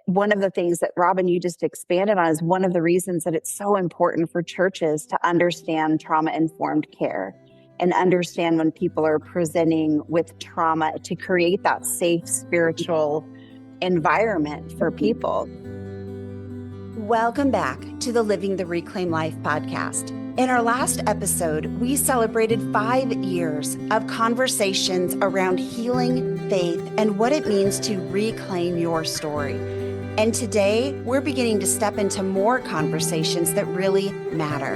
one of the things that, Robin, you just expanded on is one of the reasons that it's so important for churches to understand trauma-informed care and understand when people are presenting with trauma to create that safe spiritual environment for people. Welcome back to the Living the Reclaimed Life podcast. In our last episode, we celebrated 5 years of conversations around healing, faith, and what it means to reclaim your story. And today, we're beginning to step into more conversations that really matter.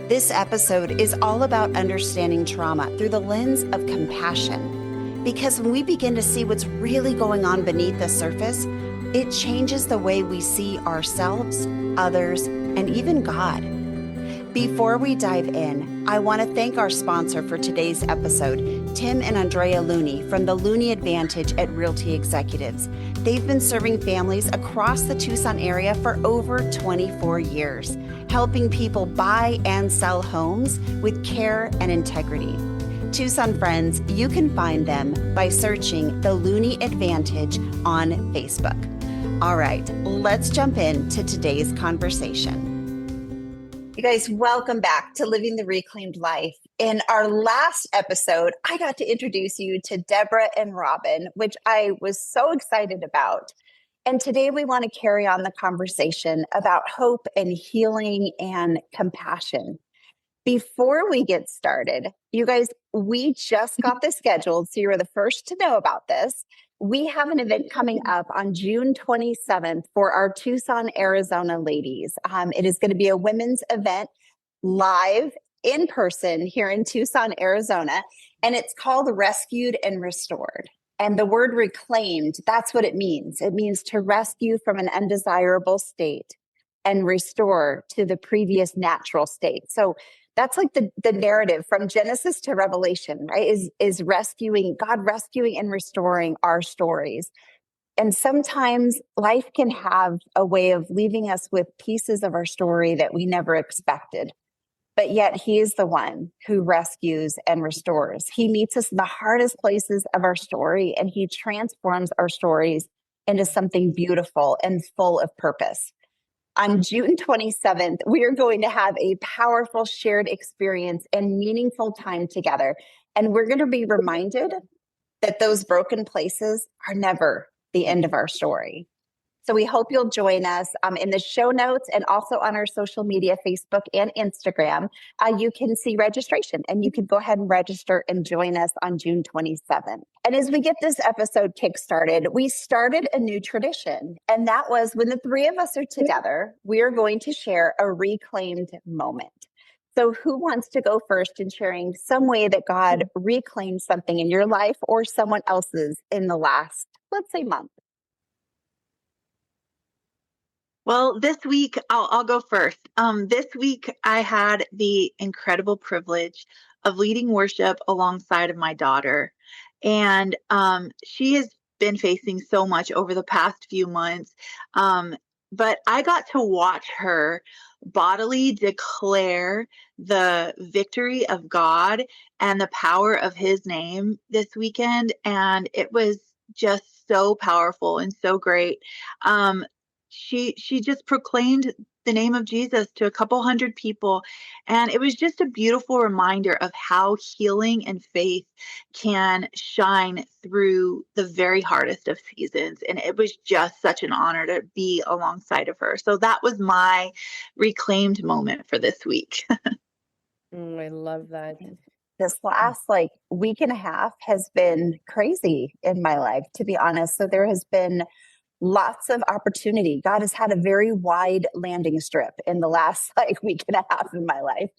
This episode is all about understanding trauma through the lens of compassion. Because when we begin to see what's really going on beneath the surface, it changes the way we see ourselves, others, and even God. Before we dive in, I want to thank our sponsor for today's episode, Tim and Andrea Looney from the Looney Advantage at Realty Executives. They've been serving families across the Tucson area for over 24 years, helping people buy and sell homes with care and integrity. Tucson friends, you can find them by searching the Looney Advantage on Facebook. All right, let's jump into today's conversation. You guys, welcome back to Living the Reclaimed Life. In our last episode, I got to introduce you to Deborah and Robin, which I was so excited about. And today we want to carry on the conversation about hope and healing and compassion. Before we get started, you guys, we just got this scheduled, so you're the first to know about this. We have an event coming up on June 27th for our Tucson, Arizona ladies. It is going to be a women's event live in person here in Tucson, Arizona, and it's called Rescued and Restored. And the word reclaimed, that's what it means. It means to rescue from an undesirable state and restore to the previous natural state. So that's like the narrative from Genesis to Revelation, right? Is rescuing, God rescuing and restoring our stories. And sometimes life can have a way of leaving us with pieces of our story that we never expected. But yet he is the one who rescues and restores. He meets us in the hardest places of our story, and he transforms our stories into something beautiful and full of purpose. On June 27th, we are going to have a powerful shared experience and meaningful time together. And we're going to be reminded that those broken places are never the end of our story. So we hope you'll join us in the show notes and also on our social media, Facebook and Instagram. You can see registration and you can go ahead and register and join us on June 27th. And as we get this episode kickstarted, we started a new tradition. And that was when the three of us are together, we are going to share a reclaimed moment. So who wants to go first in sharing some way that God reclaimed something in your life or someone else's in the last, let's say, month? Well, this week, I'll go first. This week, I had the incredible privilege of leading worship alongside of my daughter. And she has been facing so much over the past few months. But I got to watch her bodily declare the victory of God and the power of his name this weekend. And it was just so powerful and so great. She just proclaimed the name of Jesus to a couple hundred people. And it was just a beautiful reminder of how healing and faith can shine through the very hardest of seasons. And it was just such an honor to be alongside of her. So that was my reclaimed moment for this week. I love that. This last week and a half has been crazy in my life, to be honest. So there has been lots of opportunity. God has had a very wide landing strip in the last week and a half in my life.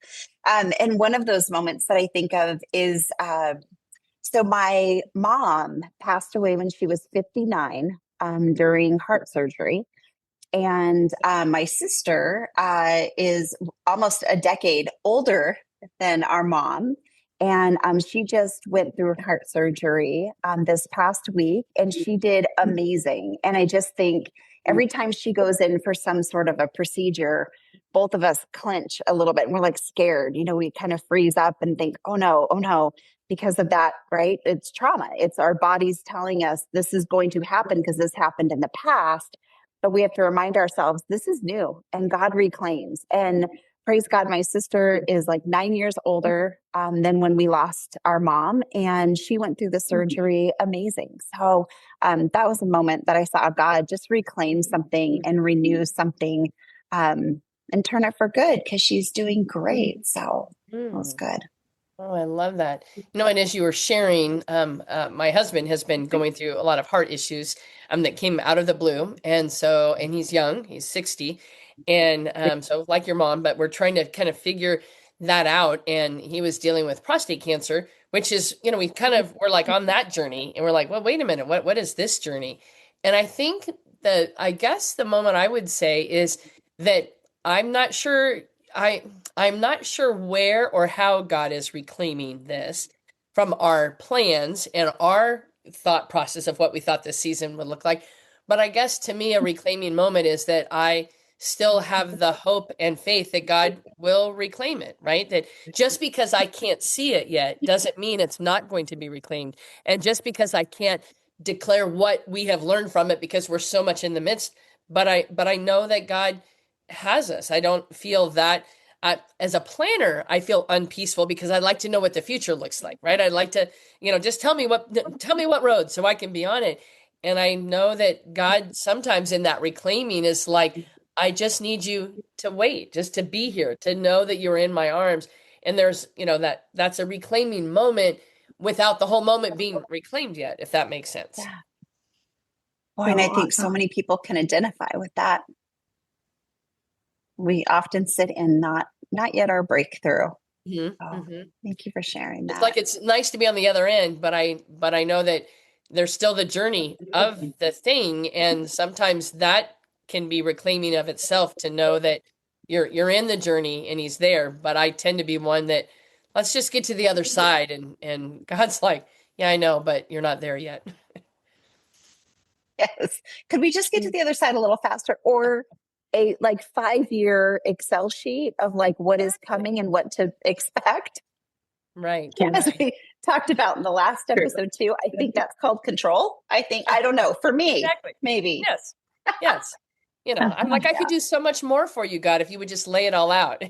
And one of those moments that I think of is, so my mom passed away when she was 59 during heart surgery. And my sister is almost a decade older than our mom. And she just went through heart surgery this past week, and she did amazing. And I just think every time she goes in for some sort of a procedure, both of us clench a little bit and we're scared. We kind of freeze up and think, oh no, because of that, right? It's trauma. It's our bodies telling us this is going to happen because this happened in the past. but we have to remind ourselves this is new and God reclaims. And praise God, my sister is like 9 years older than when we lost our mom, and she went through the surgery amazing. So that was a moment that I saw God just reclaim something and renew something and turn it for good, because she's doing great. So that was good. Oh, I love that. And as you were sharing, my husband has been going through a lot of heart issues that came out of the blue. And he's young, he's 60. And so like your mom, but we're trying to kind of figure that out. And he was dealing with prostate cancer, which is, we're like on that journey, and we're like, well, wait a minute, what is this journey? And I think I guess the moment I would say is that I'm not sure I'm not sure where or how God is reclaiming this from our plans and our thought process of what we thought this season would look like. But I guess to me, a reclaiming moment is that I still have the hope and faith that God will reclaim it, right? That just because I can't see it yet doesn't mean it's not going to be reclaimed. And just because I can't declare what we have learned from it because we're so much in the midst, but I know that God has us. I don't feel that as a planner, I feel unpeaceful because I like to know what the future looks like, right? I'd like to, just tell me what road so I can be on it. And I know that God sometimes in that reclaiming is like, I just need you to wait, just to be here, to know that you're in my arms. And there's, that's a reclaiming moment without the whole moment being reclaimed yet, if that makes sense. Yeah. Boy, and I think so many people can identify with that. We often sit in not yet our breakthrough. Thank you for sharing that. It's like it's nice to be on the other end, but I know that there's still the journey of the thing, and sometimes that can be reclaiming of itself to know that you're in the journey and he's there. But I tend to be one that let's just get to the other side, and God's like, yeah, I know, but you're not there yet. Yes. Could we just get to the other side a little faster, or a like 5-year Excel sheet of like what is coming and what to expect? Right. As we talked about in the last episode too, I think that's called control. I don't know. For me, Exactly. maybe. Yes. Yes. I'm like, I could do so much more for you, God, if you would just lay it all out.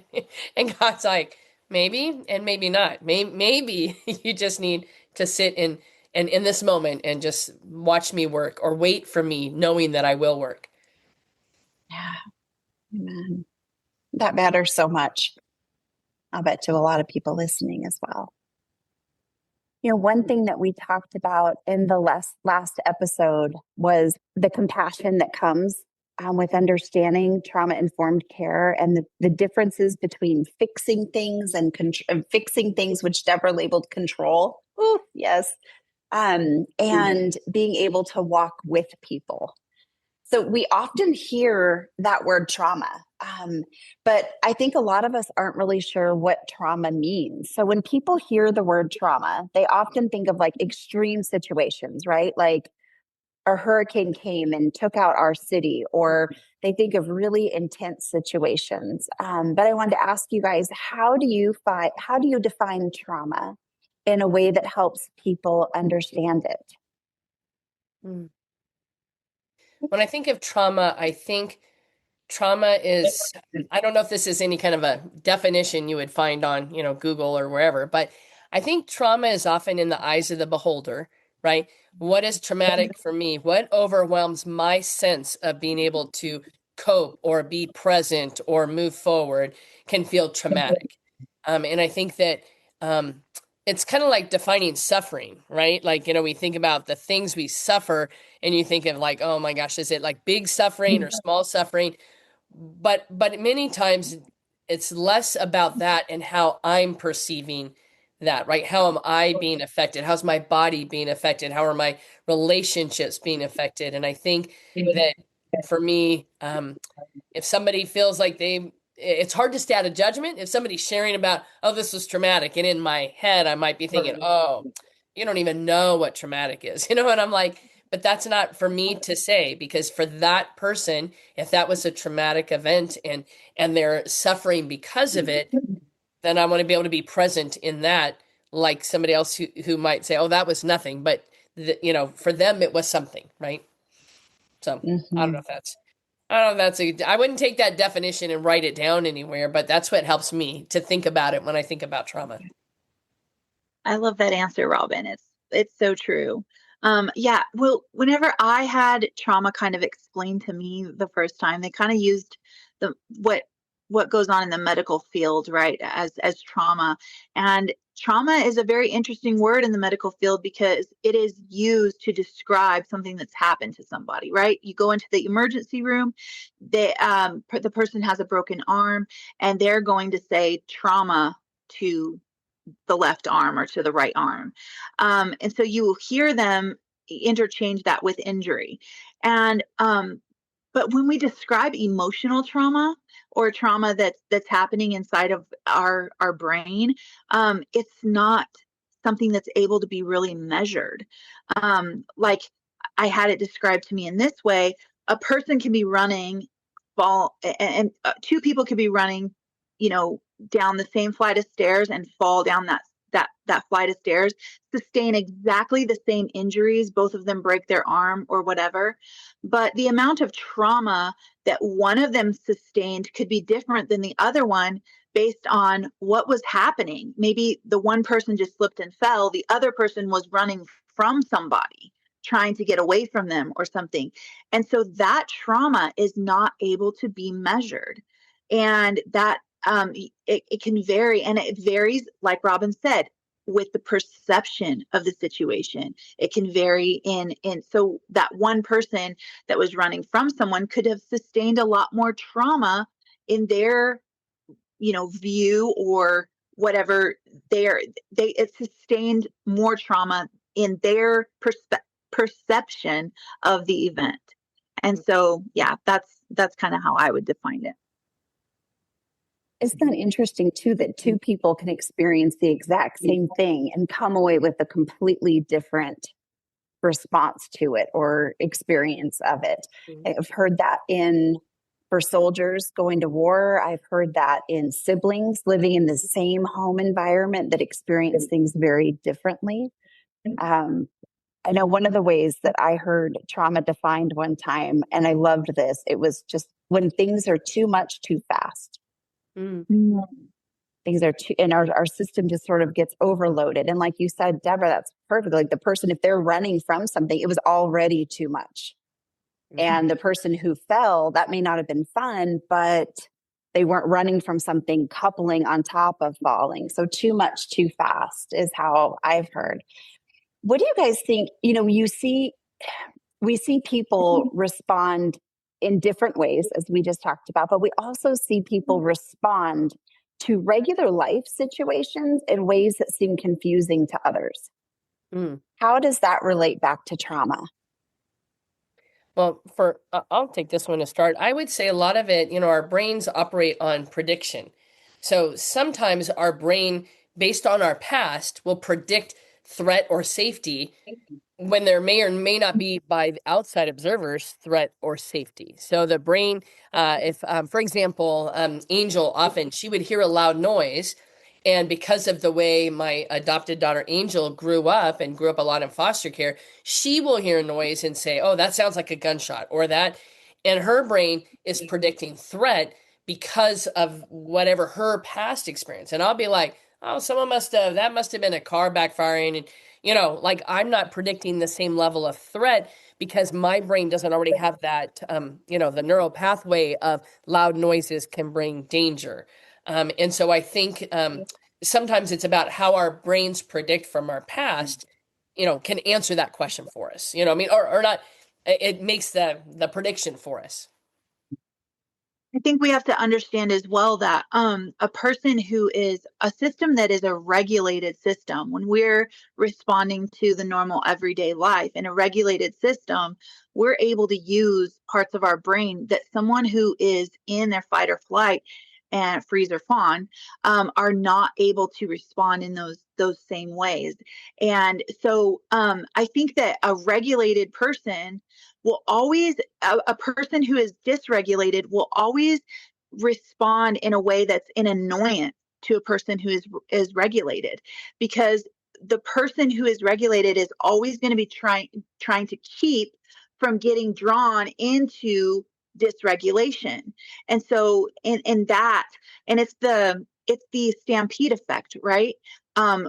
And God's like, maybe and maybe not. Maybe you just need to sit in this moment and just watch me work, or wait for me, knowing that I will work. Yeah. Amen. That matters so much. I'll bet to a lot of people listening as well. One thing that we talked about in the last episode was the compassion that comes with understanding trauma-informed care, and the differences between fixing things and fixing things, which Deborah labeled control. Ooh, yes. And being able to walk with people. So we often hear that word trauma, but I think a lot of us aren't really sure what trauma means. So when people hear the word trauma, they often think of like extreme situations, right? Like a hurricane came and took out our city, or they think of really intense situations. But I wanted to ask you guys, how do you define trauma in a way that helps people understand it? When I think of trauma, I think trauma is, I don't know if this is any kind of a definition you would find on, Google or wherever, but I think trauma is often in the eyes of the beholder, right? What is traumatic for me? What overwhelms my sense of being able to cope or be present or move forward can feel traumatic. And I think that it's kind of like defining suffering, right? Like, we think about the things we suffer, and you think of like, oh my gosh, is it like big suffering or small suffering? But many times it's less about that and how I'm perceiving that, right? How am I being affected? How's my body being affected? How are my relationships being affected? And I think that for me, if somebody feels like it's hard to stay out of judgment if somebody's sharing about, oh, this was traumatic. And in my head, I might be thinking, oh, you don't even know what traumatic is, and I'm like, but that's not for me to say, because for that person, if that was a traumatic event and they're suffering because of it, then I want to be able to be present in that, like somebody else who might say, oh, that was nothing. But, for them, it was something, right? So I don't know if that's I don't know, I wouldn't take that definition and write it down anywhere, but that's what helps me to think about it when I think about trauma. I love that answer, Robin. It's so true. Yeah, well, whenever I had trauma kind of explained to me the first time, they kind of used the what goes on in the medical field, right, as trauma. And trauma is a very interesting word in the medical field because it is used to describe something that's happened to somebody, right? You go into the emergency room, the person has a broken arm, and they're going to say trauma to the left arm or to the right arm. And so you will hear them interchange that with injury. And but when we describe emotional trauma or trauma that's happening inside of our brain, it's not something that's able to be really measured. Like I had it described to me in this way: a person can be running, fall, and two people could be running, down the same flight of stairs and fall down that flight of stairs, sustain exactly the same injuries, both of them break their arm or whatever. But the amount of trauma that one of them sustained could be different than the other one based on what was happening. Maybe the one person just slipped and fell, the other person was running from somebody, trying to get away from them or something. And so that trauma is not able to be measured. And that it can vary, and it varies, like Robin said, with the perception of the situation. It can vary in so that one person that was running from someone could have sustained a lot more trauma in their view or whatever. It sustained more trauma in their perception of the event. And so yeah, that's kind of how I would define it. Isn't that interesting too, that two people can experience the exact same thing and come away with a completely different response to it or experience of it? I've heard that for soldiers going to war. I've heard that in siblings living in the same home environment that experience things very differently. I know one of the ways that I heard trauma defined one time, and I loved this, it was just when things are too much too fast. Things are too, and our system just sort of gets overloaded. And like you said, Deborah, that's perfect. Like the person, if they're running from something, it was already too much. And the person who fell, that may not have been fun, but they weren't running from something coupling on top of falling. So too much too fast is how I've heard. What do you guys think? We see people respond in different ways, as we just talked about, but we also see people respond to regular life situations in ways that seem confusing to others. How does that relate back to trauma? Well, I'll take this one to start. I would say a lot of it, our brains operate on prediction. So sometimes our brain, based on our past, will predict threat or safety when there may or may not be, by outside observers, threat or safety. So the brain, for example, Angel, often she would hear a loud noise. And because of the way my adopted daughter Angel grew up a lot in foster care, she will hear a noise and say, oh, that sounds like a gunshot or that. And her brain is predicting threat because of whatever her past experience. And I'll be like, oh, that must have been a car backfiring. And, I'm not predicting the same level of threat because my brain doesn't already have that, the neural pathway of loud noises can bring danger. And so I think sometimes it's about how our brains predict from our past, can answer that question for us, or not. It makes the prediction for us. I think we have to understand as well that a person who is a system that is a regulated system, when we're responding to the normal everyday life in a regulated system, we're able to use parts of our brain that someone who is in their fight or flight and freeze or fawn are not able to respond in those same ways. And so I think that a regulated person will always, a person who is dysregulated will always respond in a way that's an annoyance to a person who is regulated, because the person who is regulated is always going to be trying to keep from getting drawn into dysregulation. And so in that, and it's the stampede effect, right?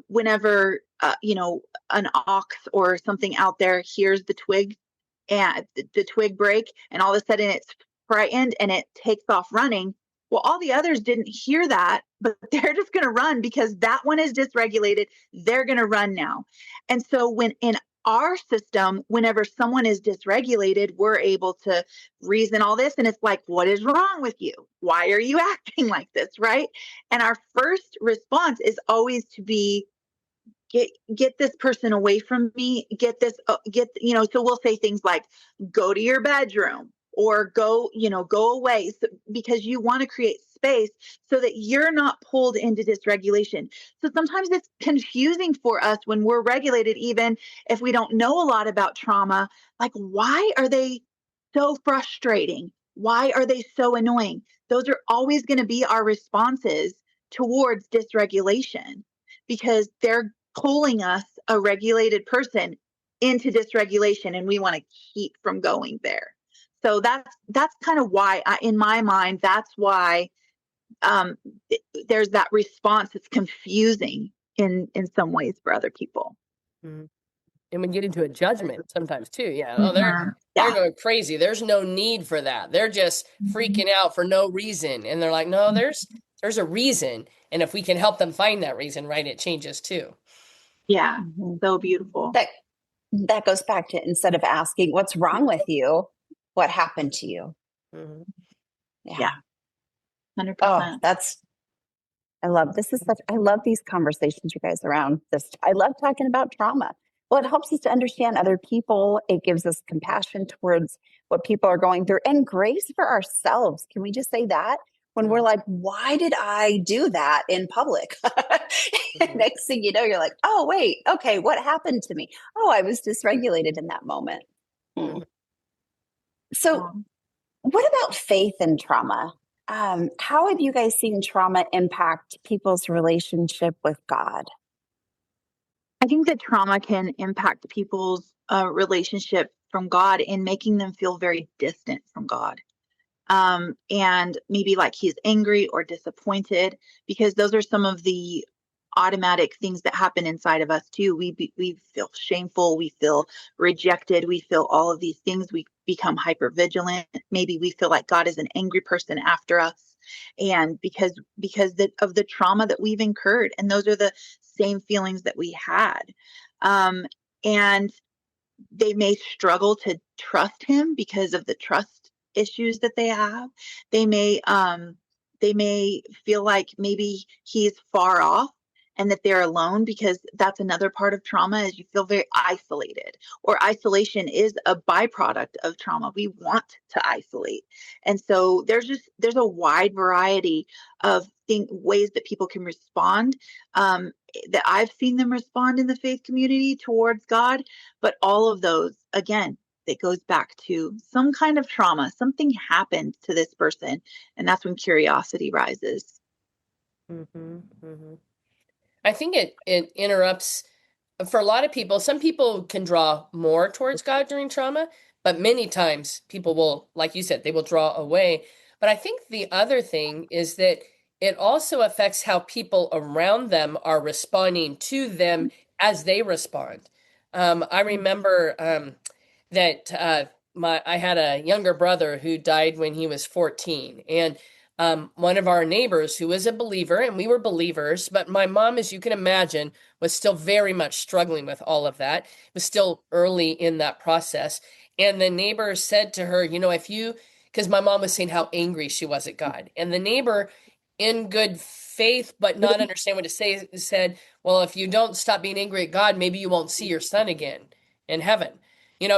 Whenever an ox or something out there hears the twig and the twig break, and all of a sudden it's frightened and it takes off running. Well, all the others didn't hear that, but they're just going to run because that one is dysregulated. They're going to run now. And so when in our system, whenever someone is dysregulated, we're able to reason all this. And it's like, what is wrong with you? Why are you acting like this? Right. And our first response is always to be, get this person away from me, so we'll say things like, go to your bedroom, or go away, because you want to create space so that you're not pulled into dysregulation. So sometimes it's confusing for us when we're regulated, even if we don't know a lot about trauma, like, why are they so frustrating? Why are they so annoying? Those are always going to be our responses towards dysregulation, because they're pulling us, a regulated person, into dysregulation, and we want to keep from going there. So that's kind of why, in my mind, that's why there's that response that's confusing in some ways for other people. Mm-hmm. And we get into a judgment sometimes too. Yeah. Oh, Mm-hmm. they're going crazy. There's no need for that. They're just freaking out for no reason. And they're like, no, there's a reason. And if we can help them find that reason, right, it changes too. Yeah. So beautiful. That goes back to, instead of asking what's wrong with you, what happened to you? Mm-hmm. Yeah. 100%. Oh, I love I love these conversations, you guys, around this. I love talking about trauma. Well, it helps us to understand other people. It gives us compassion towards what people are going through, and grace for ourselves. Can we just say that? When we're like, why did I do that in public? Next thing you know, you're like, oh, wait, okay, what happened to me? Oh, I was dysregulated in that moment. So what about faith and trauma? How have you guys seen trauma impact people's relationship with God? I think that trauma can impact people's relationship from God in making them feel very distant from God. And maybe like he's angry or disappointed, because those are some of the automatic things that happen inside of us too. We feel shameful, we feel rejected, we feel all of these things. We become hyper vigilant. Maybe we feel like God is an angry person after us, and because of the trauma that we've incurred, and those are the same feelings that we had. And they may struggle to trust him because of the trust issues that they have. They may feel like maybe he's far off and that they're alone, because that's another part of trauma, is you feel very isolated, or isolation is a byproduct of trauma. We want to isolate. And so there's a wide variety of ways that people can respond, that I've seen them respond in the faith community towards God. But all of those, again, it goes back to some kind of trauma. Something happened to this person, and that's when curiosity rises. Mm-hmm, mm-hmm. I think it interrupts for a lot of people. Some people can draw more towards God during trauma, but many times people will, like you said, they will draw away. But I think the other thing is that it also affects how people around them are responding to them as they respond. I remember that I had a younger brother who died when he was 14, and one of our neighbors who was a believer, and we were believers, but my mom, as you can imagine, was still very much struggling with all of that. It was still early in that process. And the neighbor said to her, because my mom was saying how angry she was at God. And the neighbor, in good faith, but not understand what to say, said, well, if you don't stop being angry at God, maybe you won't see your son again in heaven.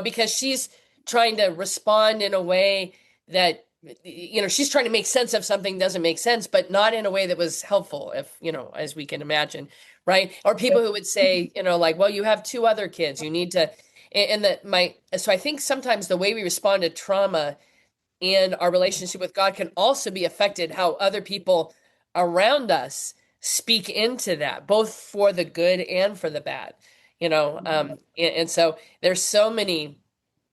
Because she's trying to respond in a way that, she's trying to make sense of something doesn't make sense, but not in a way that was helpful, if, as we can imagine, right? Or people who would say, like, well, you have 2 other kids, you need to, so I think sometimes the way we respond to trauma in our relationship with God can also be affected how other people around us speak into that, both for the good and for the bad, and so there's so many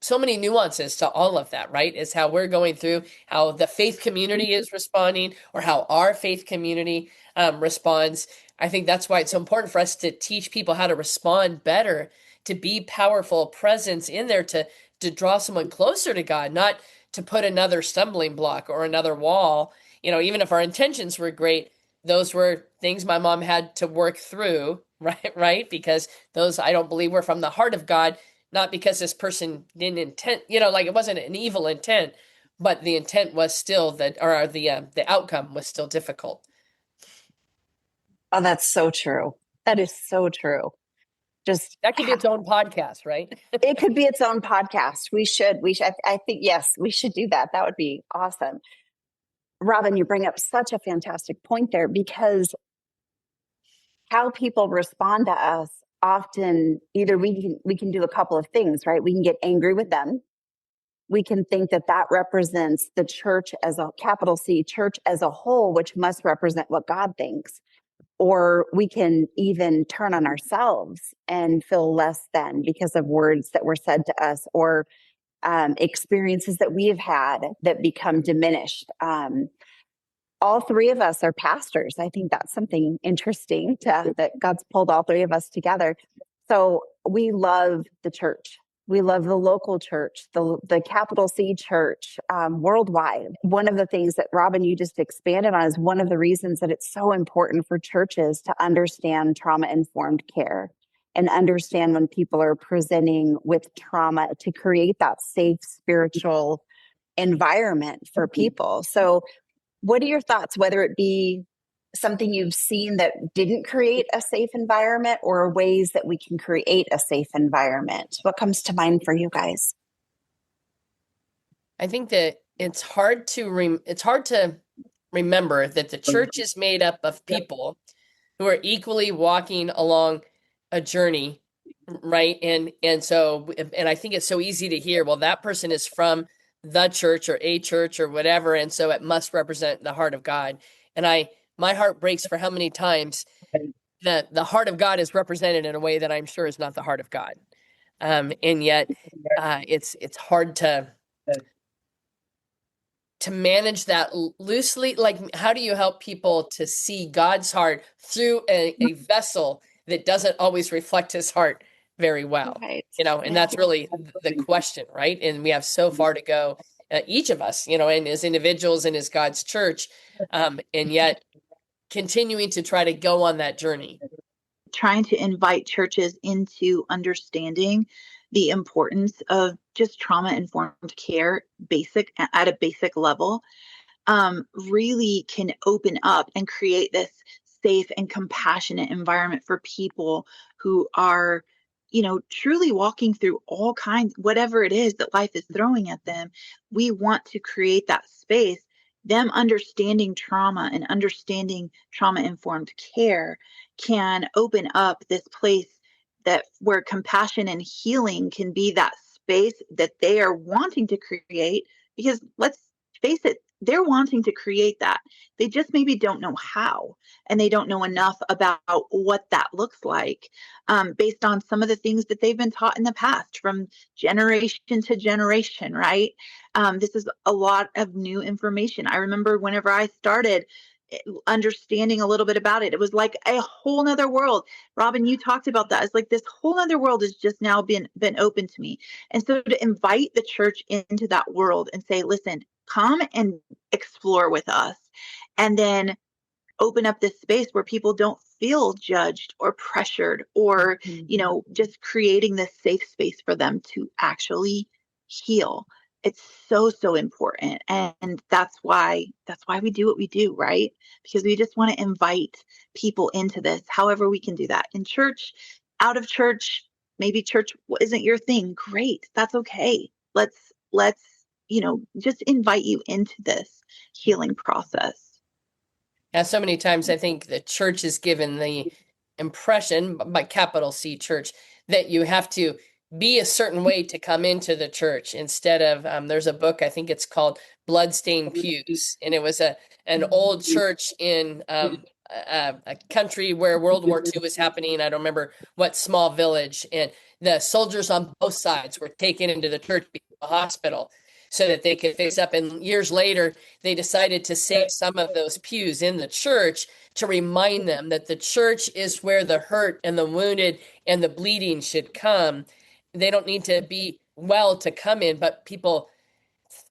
so many nuances to all of that, right? Is how we're going through, how the faith community is responding, or how our faith community responds. I think that's why it's so important for us to teach people how to respond better, to be powerful presence in there, to draw someone closer to God, not to put another stumbling block or another wall. Even if our intentions were great, those were things my mom had to work through, right? Right? Because those, I don't believe, were from the heart of God, not because this person didn't intend, like it wasn't an evil intent, but the intent was still that, or the outcome was still difficult. Oh, that's so true. That is so true. Just That could be its own podcast, right? it could be its own podcast. We should, I think, yes, we should do that. That would be awesome. Robin, you bring up such a fantastic point there, because how people respond to us often, either we can do a couple of things, right? We can get angry with them. We can think that that represents the church as a capital C church as a whole, which must represent what God thinks. Or we can even turn on ourselves and feel less than because of words that were said to us, or experiences that we have had that become diminished. All three of us are pastors. I think that's something interesting that God's pulled all three of us together. So we love the church. We love the local church, the capital C church, worldwide. One of the things that, Robin, you just expanded on, is one of the reasons that it's so important for churches to understand trauma-informed care and understand when people are presenting with trauma, to create that safe spiritual environment for people. So what are your thoughts, whether it be something you've seen that didn't create a safe environment, or ways that we can create a safe environment? What comes to mind for you guys? I think that it's hard to remember that the church is made up of people who are equally walking along a journey, right? And so, and I think it's so easy to hear, well, that person is from the church or a church or whatever, and so it must represent the heart of God. And my heart breaks for how many times that the heart of God is represented in a way that I'm sure is not the heart of God. And yet it's hard to manage that loosely. Like, how do you help people to see God's heart through a vessel that doesn't always reflect his heart very well? Right. And that's really the question, right? And we have so far to go, each of us, and as individuals and as God's church, and yet continuing to try to go on that journey. Trying to invite churches into understanding the importance of just trauma-informed care at a basic level, really can open up and create this safe and compassionate environment for people who are, truly walking through all kinds, whatever it is that life is throwing at them. We want to create that space. Them understanding trauma and understanding trauma-informed care can open up this place where compassion and healing can be that space that they are wanting to create. Because let's face it, they're wanting to create that. They just maybe don't know how, and they don't know enough about what that looks like, based on some of the things that they've been taught in the past from generation to generation, right? This is a lot of new information. I remember whenever I started understanding a little bit about it, it was like a whole nother world. Robin, you talked about that. It's like this whole nother world has just now been open to me. And so to invite the church into that world and say, listen, come and explore with us, and then open up this space where people don't feel judged or pressured, or just creating this safe space for them to actually heal. It's so important. And that's why we do what we do, right? Because we just want to invite people into this however we can do that. In church, out of church, maybe church isn't your thing. Great. That's okay. Let's just invite you into this healing process. Yeah, so many times I think the church is given the impression, by capital C church, that you have to be a certain way to come into the church, instead of there's a book, I think it's called Bloodstained Pews, and it was an old church in a country where World War II was happening. I don't remember what small village, and the soldiers on both sides were taken into the church, a hospital, so that they could face up. And years later, they decided to save some of those pews in the church to remind them that the church is where the hurt and the wounded and the bleeding should come. They don't need to be well to come in, but people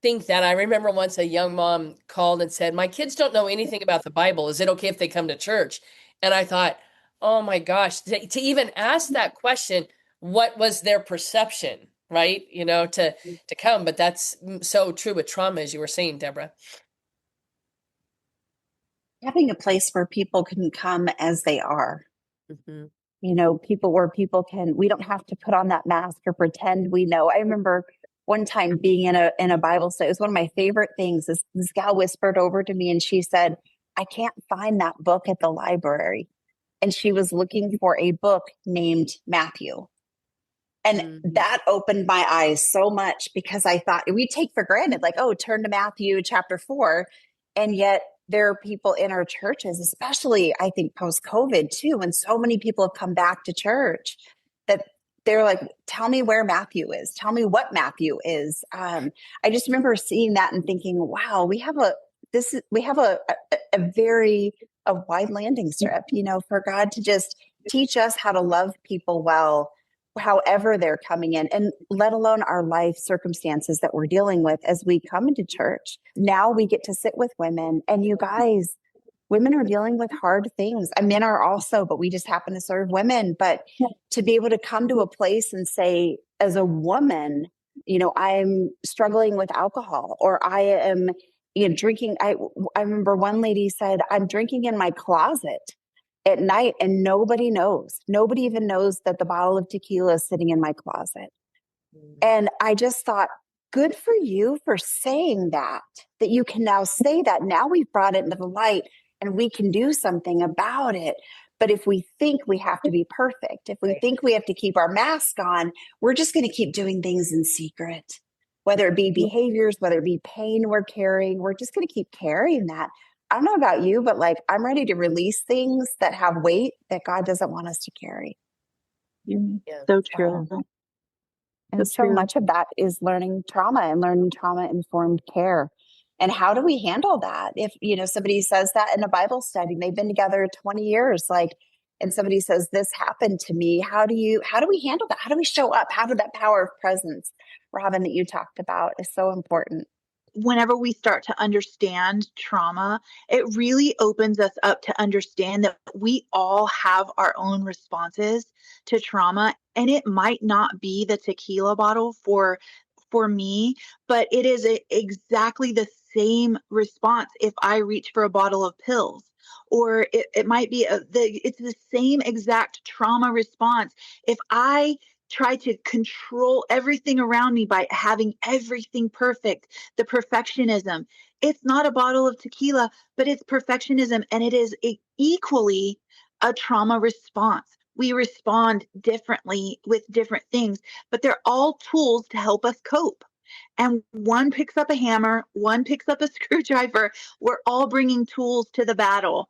think that. I remember once a young mom called and said, "My kids don't know anything about the Bible. Is it okay if they come to church?" And I thought, oh my gosh, to even ask that question, what was their perception, right? To come. But that's so true with trauma, as you were saying, Deborah. Having a place where people can come as they are. Mm-hmm. People where people can, we don't have to put on that mask or pretend we know. I remember one time being in a Bible study. It was one of my favorite things. This gal whispered over to me and she said, "I can't find that book at the library." And she was looking for a book named Matthew. And that opened my eyes so much, because I thought we take for granted, like, oh, turn to Matthew chapter 4. And yet there are people in our churches, especially I think post-COVID too, when so many people have come back to church, that they're like, "Tell me where Matthew is. Tell me what Matthew is." I just remember seeing that and thinking, wow, we have a very wide landing strip, for God to just teach us how to love people well, however they're coming in, and let alone our life circumstances that we're dealing with as we come into church. Now we get to sit with women, and you guys, women are dealing with hard things. And men are also, but we just happen to serve women. But to be able to come to a place and say, as a woman, I'm struggling with alcohol, or I am drinking. I remember one lady said, "I'm drinking in my closet at night and nobody knows. Nobody even knows that the bottle of tequila is sitting in my closet." And I just thought, good for you for saying that you can now say that. Now we've brought it into the light and we can do something about it. But if we think we have to be perfect, if we think we have to keep our mask on, we're just going to keep doing things in secret, whether it be behaviors, whether it be pain we're carrying. We're just going to keep carrying that. I don't know about you, but like, I'm ready to release things that have weight that God doesn't want us to carry. Yeah. So true. And so much of that is learning trauma and learning trauma-informed care. And how do we handle that? If, somebody says that in a Bible study, they've been together 20 years, and somebody says, "This happened to me." How do we handle that? How do we show up? How do that power of presence, Robin, that you talked about, is so important? Whenever we start to understand trauma, it really opens us up to understand that we all have our own responses to trauma. And it might not be the tequila bottle for me, but it is exactly the same response if I reach for a bottle of pills. Or it might be it's the same exact trauma response if I try to control everything around me by having everything perfect, the perfectionism. It's not a bottle of tequila, but it's perfectionism, and it is equally a trauma response. We respond differently with different things, but they're all tools to help us cope. And one picks up a hammer, one picks up a screwdriver. We're all bringing tools to the battle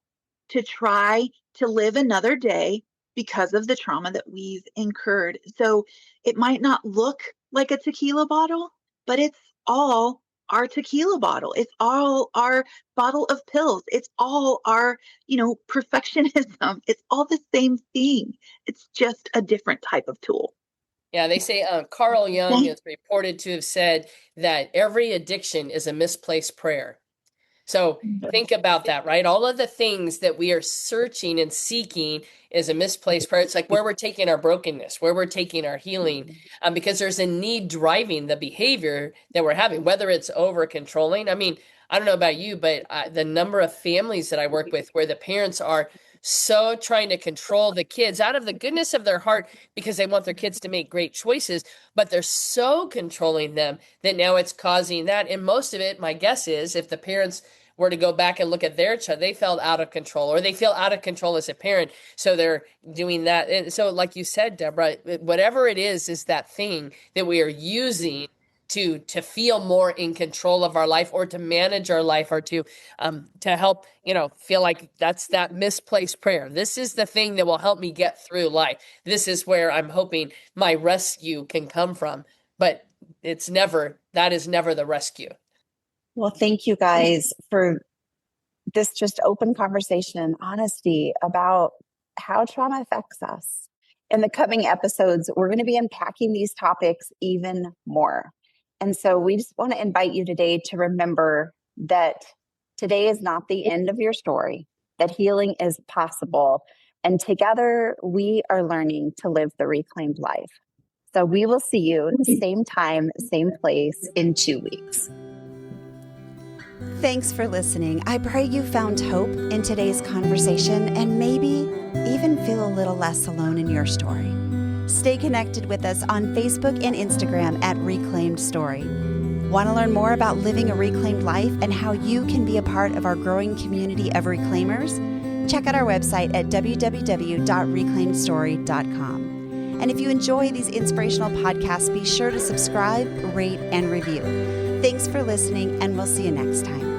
to try to live another day because of the trauma that we've incurred. So it might not look like a tequila bottle, but it's all our tequila bottle. It's all our bottle of pills. It's all our, perfectionism. It's all the same thing. It's just a different type of tool. Yeah, they say Carl Jung is reported to have said that every addiction is a misplaced prayer. So think about that, right? All of the things that we are searching and seeking is a misplaced prayer. It's like where we're taking our brokenness, where we're taking our healing, because there's a need driving the behavior that we're having, whether it's over controlling. I mean, I don't know about you, but the number of families that I work with where the parents are so trying to control the kids out of the goodness of their heart because they want their kids to make great choices, but they're so controlling them that now it's causing that. And most of it, my guess is, if the parents were to go back and look at their child, they felt out of control, or they feel out of control as a parent. So they're doing that. And so, like you said, Deborah, whatever it is that thing that we are using to feel more in control of our life, or to manage our life, or to help, feel like that's that misplaced prayer. This is the thing that will help me get through life. This is where I'm hoping my rescue can come from. But that is never the rescue. Well, thank you guys for this just open conversation and honesty about how trauma affects us. In the coming episodes, we're going to be unpacking these topics even more. And so we just want to invite you today to remember that today is not the end of your story, that healing is possible. And together we are learning to live the reclaimed life. So we will see you same time, same place in 2 weeks. Thanks for listening. I pray you found hope in today's conversation and maybe even feel a little less alone in your story. Stay connected with us on Facebook and Instagram at Reclaimed Story. Want to learn more about living a reclaimed life and how you can be a part of our growing community of reclaimers? Check out our website at www.reclaimedstory.com. And if you enjoy these inspirational podcasts, be sure to subscribe, rate, and review. Thanks for listening, and we'll see you next time.